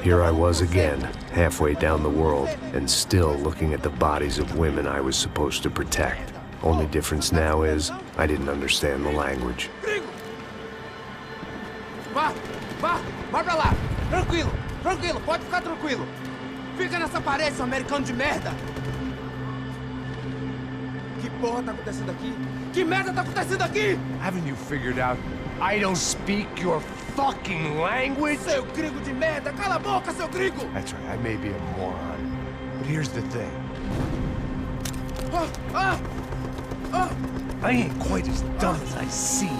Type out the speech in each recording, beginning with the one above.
Here I was again, halfway down the world, and still looking at the bodies of women I was supposed to protect. Only difference now is, I didn't understand the language. Vai pra lá! Tranquilo, pode ficar tranquilo! Fica nessa parede, seu americano de merda! Que porra tá acontecendo aqui? Que merda tá acontecendo aqui? Haven't you figured out I don't speak your fucking language? Seu gringo de merda! Cala a boca, seu gringo! That's right, I may be a moron, but here's the thing. I ain't quite as dumb as I seem.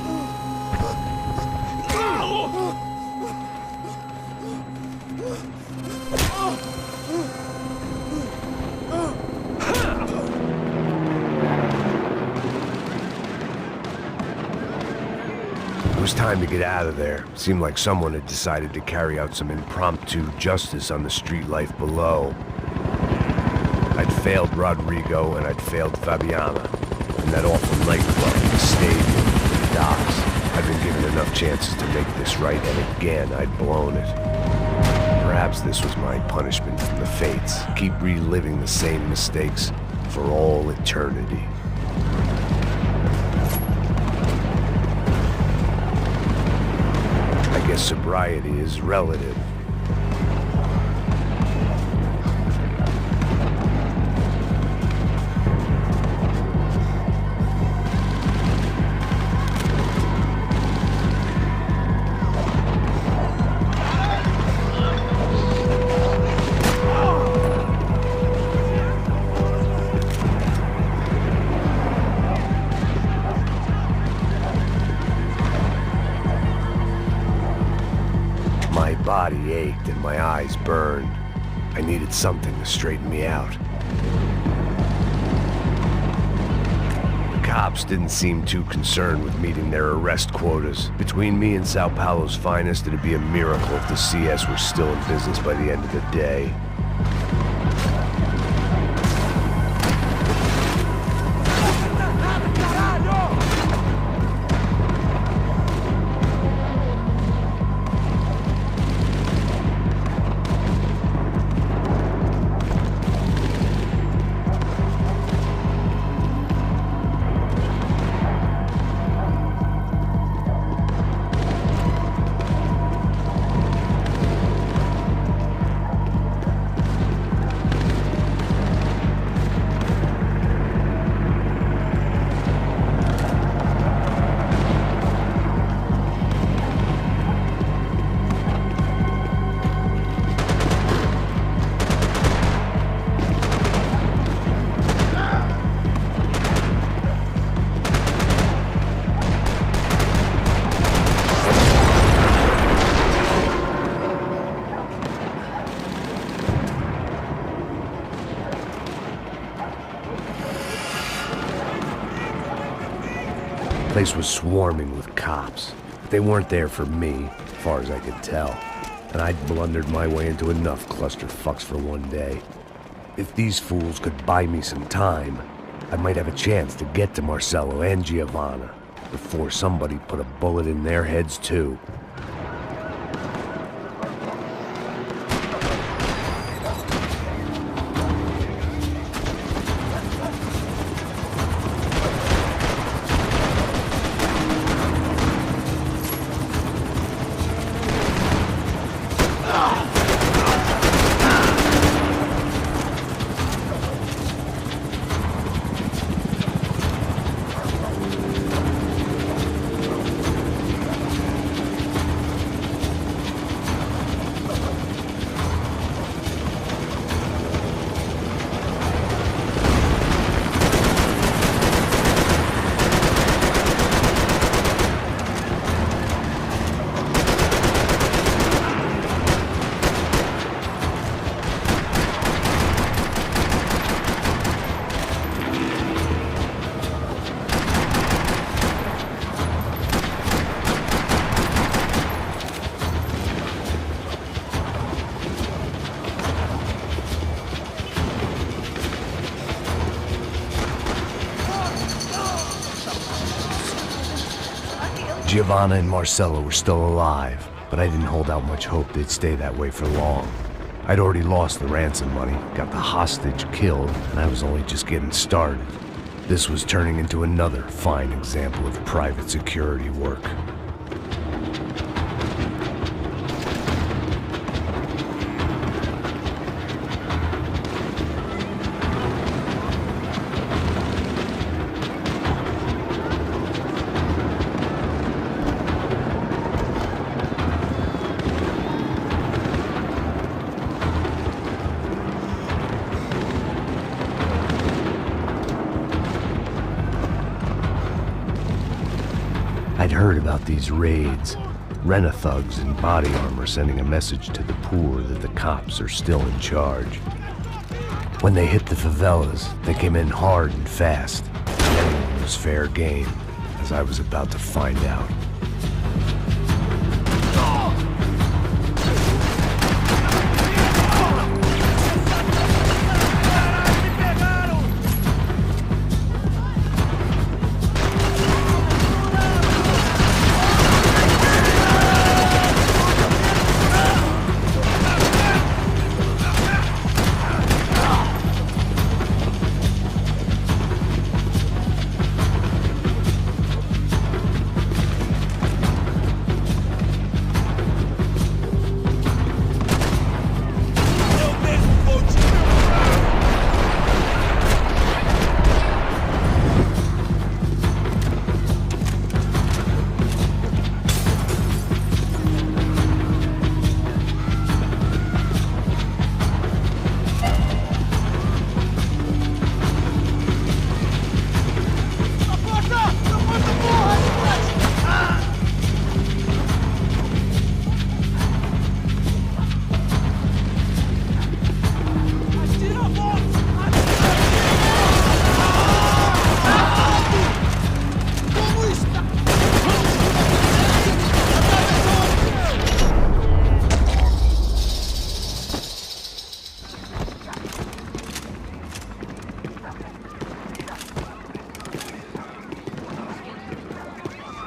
It was time to get out of there. Seemed like someone had decided to carry out some impromptu justice on the street life below. I'd failed Rodrigo and I'd failed Fabiana. And that awful nightclub, the stadium, the docks. I'd been given enough chances to make this right, and again I'd blown it. Perhaps this was my punishment from the fates. Keep reliving the same mistakes for all eternity. I guess sobriety is relative. My body ached and my eyes burned. I needed something to straighten me out. The cops didn't seem too concerned with meeting their arrest quotas. Between me and Sao Paulo's finest, it'd be a miracle if the CS were still in business by the end of the day. The place was swarming with cops. They weren't there for me, as far as I could tell. And I'd blundered my way into enough clusterfucks for one day. If these fools could buy me some time, I might have a chance to get to Marcello and Giovanna before somebody put a bullet in their heads too. Giovanna and Marcello were still alive. but I didn't hold out much hope they'd stay that way for long. I'd already lost the ransom money, got the hostage killed, and I was only just getting started. This was turning into another fine example of private security work. I'd heard about these raids, rent-a-thugs in body armor sending a message to the poor that the cops are still in charge. When they hit the favelas, they came in hard and fast. Anyone was fair game, as I was about to find out.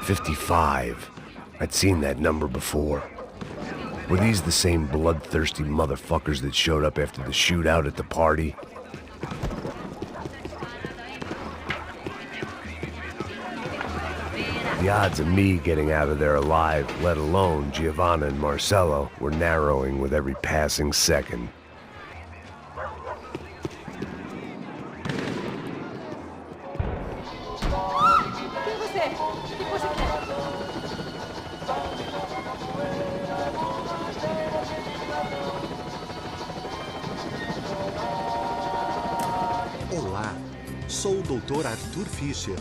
"55. I'd seen that number before. Were these the same bloodthirsty motherfuckers that showed up after the shootout at the party? The odds of me getting out of there alive, let alone Giovanna and Marcello, were narrowing with every passing second. Olá, sou o Dr. Arthur Fischer.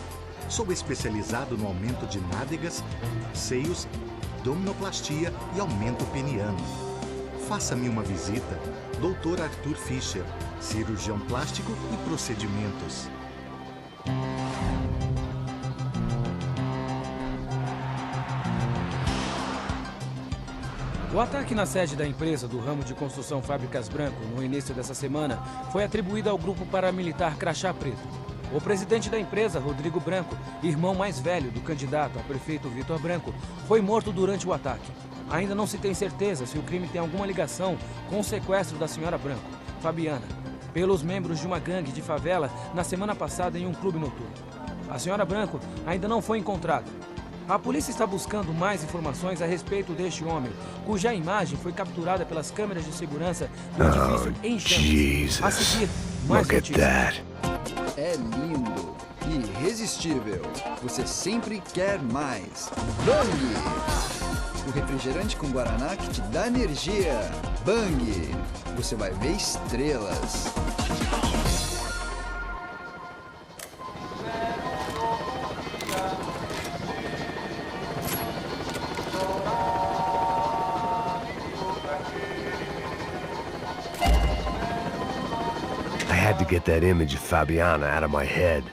Sou especializado no aumento de nádegas, seios, abdominoplastia e aumento peniano. Faça-me uma visita. Dr. Arthur Fischer, cirurgião plástico e procedimentos. O ataque na sede da empresa do ramo de construção Fábricas Branco no início dessa semana foi atribuído ao grupo paramilitar Crachá Preto. O presidente da empresa, Rodrigo Branco, irmão mais velho do candidato a prefeito Vitor Branco, foi morto durante o ataque. Ainda não se tem certeza se o crime tem alguma ligação com o sequestro da senhora Branco, Fabiana, pelos membros de uma gangue de favela na semana passada em um clube noturno. A senhora Branco ainda não foi encontrada. A polícia está buscando mais informações a respeito deste homem, cuja imagem foi capturada pelas câmeras de segurança do edifício em chamas. A seguir, mais notícias. É lindo, irresistível. Você sempre quer mais. Bang! O refrigerante com guaraná que te dá energia. Bang! Você vai ver estrelas. I had to get that image of Fabiana out of my head.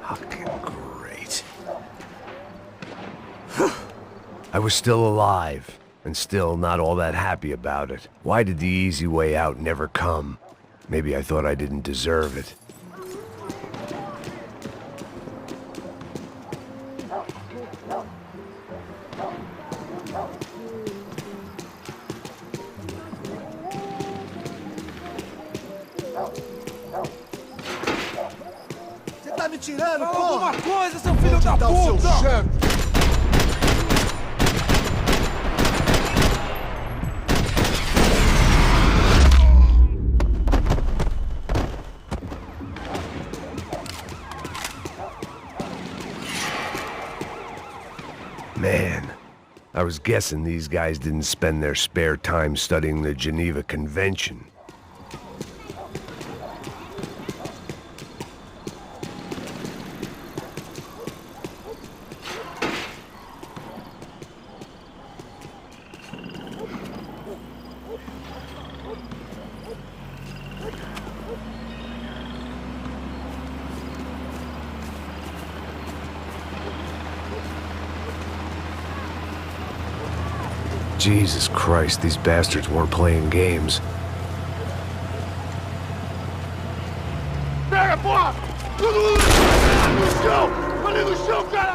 Fucking great. I was still alive, and still not all that happy about it. Why did the easy way out never come? Maybe I thought I didn't deserve it. Você tá me tirando, porra? Alguma coisa, seu filho da puta! O seu chefe! Man, I was guessing these guys didn't spend their spare time studying the Geneva Convention. Jesus Christ, these bastards weren't playing games.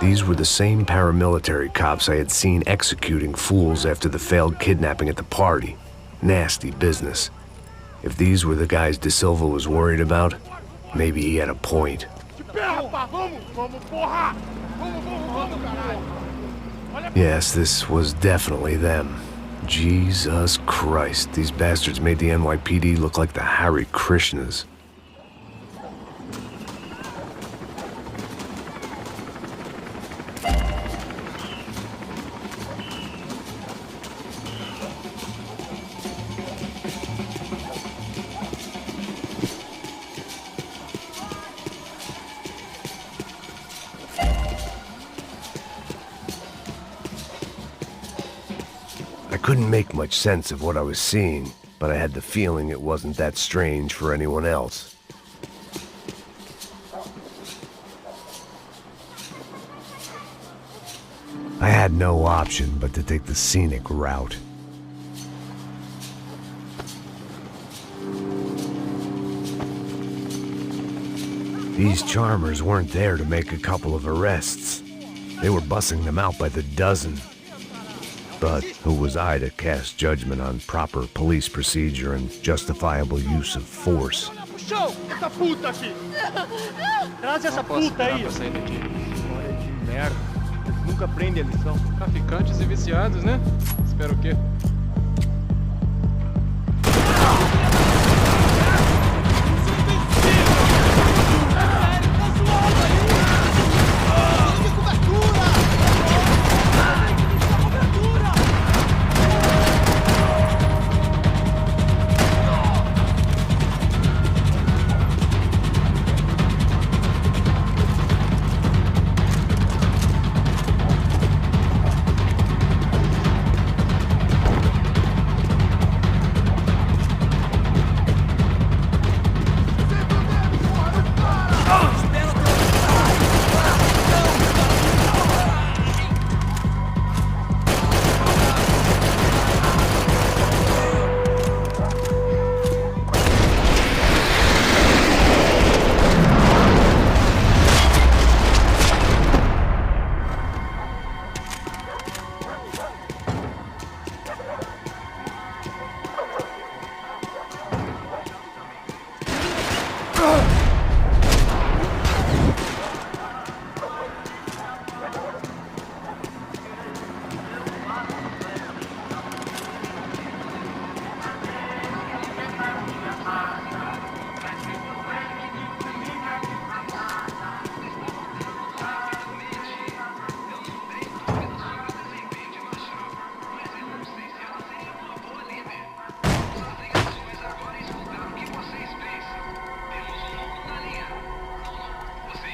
These were the same paramilitary cops I had seen executing fools after the failed kidnapping at the party. Nasty business. If these were the guys De Silva was worried about, maybe he had a point. Yes, this was definitely them. Jesus Christ, these bastards made the NYPD look like the Hare Krishnas. I couldn't make much sense of what I was seeing, but I had the feeling it wasn't that strange for anyone else. I had no option but to take the scenic route. These charmers weren't there to make a couple of arrests. They were bussing them out by the dozen. But who was I to cast judgment on proper police procedure and justifiable use of force? Traz essa puta aí! História de merda. Nunca aprende a lição. Traficantes e viciados, né? Espero o quê?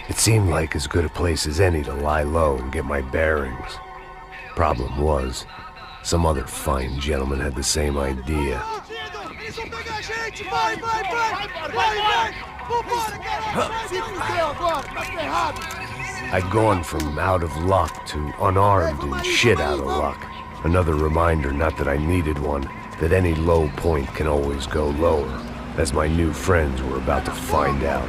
It seemed like as good a place as any to lie low and get my bearings. Problem was, some other fine gentleman had the same idea. frente! Vai, vai, vai! Vai, vai! Vambora, garoto! Se fudeu agora, tá ferrado! I'd gone from out of luck to unarmed and shit out of luck. Another reminder, not that I needed one, that any low point can always go lower, as my new friends were about to find out.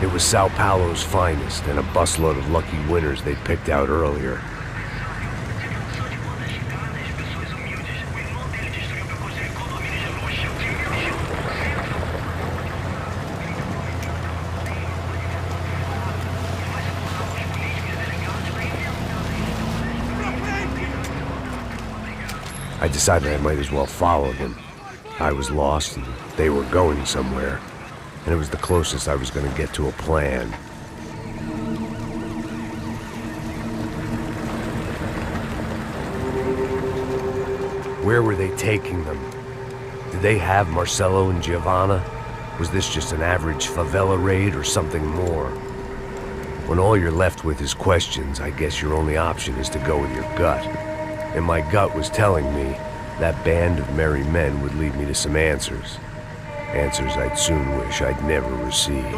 It was Sao Paulo's finest, and a busload of lucky winners they'd picked out earlier. I decided I might as well follow them. I was lost, and they were going somewhere, and it was the closest I was going to get to a plan. Where were they taking them? Did they have Marcelo and Giovanna? Was this just an average favela raid or something more? When all you're left with is questions, I guess your only option is to go with your gut. And my gut was telling me that band of merry men would lead me to some answers. Answers I'd soon wish I'd never received.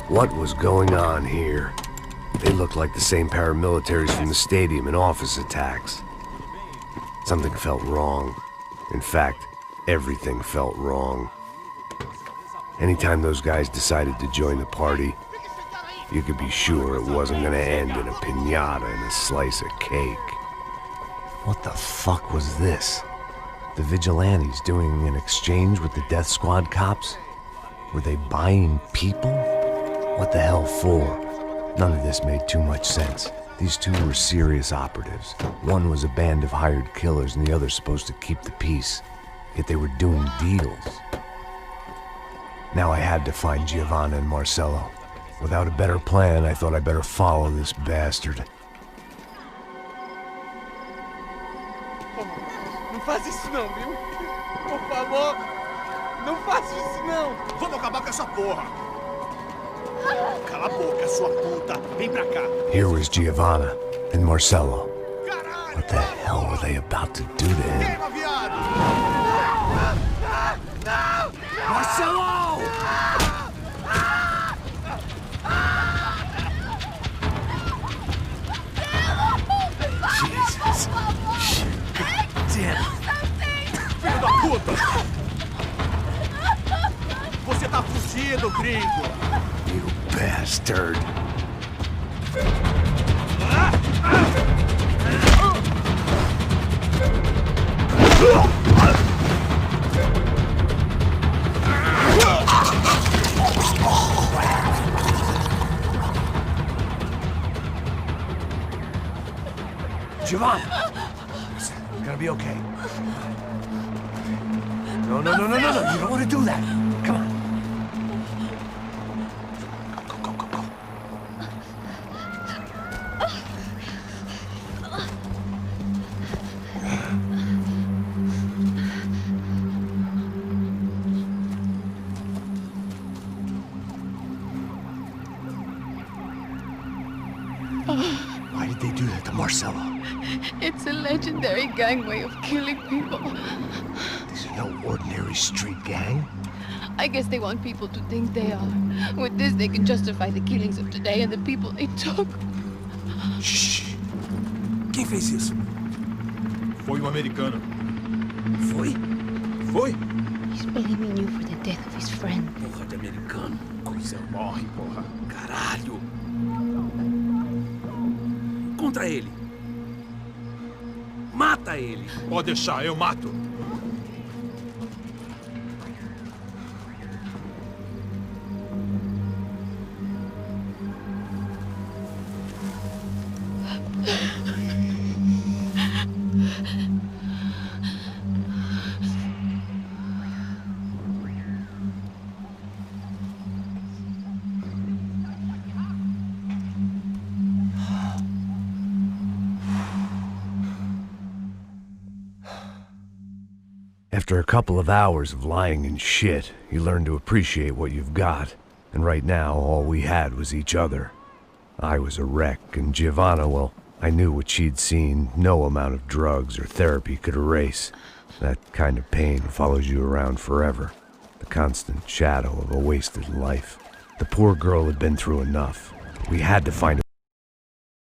What was going on here? They looked like the same paramilitaries from the stadium in office attacks. Something felt wrong. In fact, everything felt wrong. Anytime those guys decided to join the party, you could be sure it wasn't gonna end in a piñata and a slice of cake. What the fuck was this? The vigilantes doing an exchange with the death squad cops? Were they buying people? What the hell for? None of this made too much sense. These two were serious operatives. One was a band of hired killers and the other supposed to keep the peace. Yet they were doing deals. Now I had to find Giovanna and Marcelo. Without a better plan, I thought I'd better follow this bastard. Não faz isso não, viu? Por favor, não faça isso não! Vamos acabar com essa porra! Cala a boca, sua puta! Vem pra cá! Here was Giovanna and Marcelo. What the hell were they about to do to him? Marcelo! Jesus. Damn. Filho da puta! Você tá fugido, gringo! You bastard. Giovanna! It's gonna be okay. No. You don't want to do that. Come on. Go. Why did they do that to Marcelo? It's a legendary gang way of killing people. These are no ordinary street gang. I guess they want people to think they are. With this, they can justify the killings of today and the people they took. Shh. Quem fez isso? Foi americano. Foi? Foi? He's blaming you for the death of his friend. Porra de americano. Coisa morre, porra. Caralho. Contra ele. Mata ele. Pode deixar, eu mato. After a couple of hours of lying and shit, you learn to appreciate what you've got. And right now, all we had was each other. I was a wreck, and Giovanna, well, I knew what she'd seen, no amount of drugs or therapy could erase. That kind of pain follows you around forever. The constant shadow of a wasted life. The poor girl had been through enough. We had to find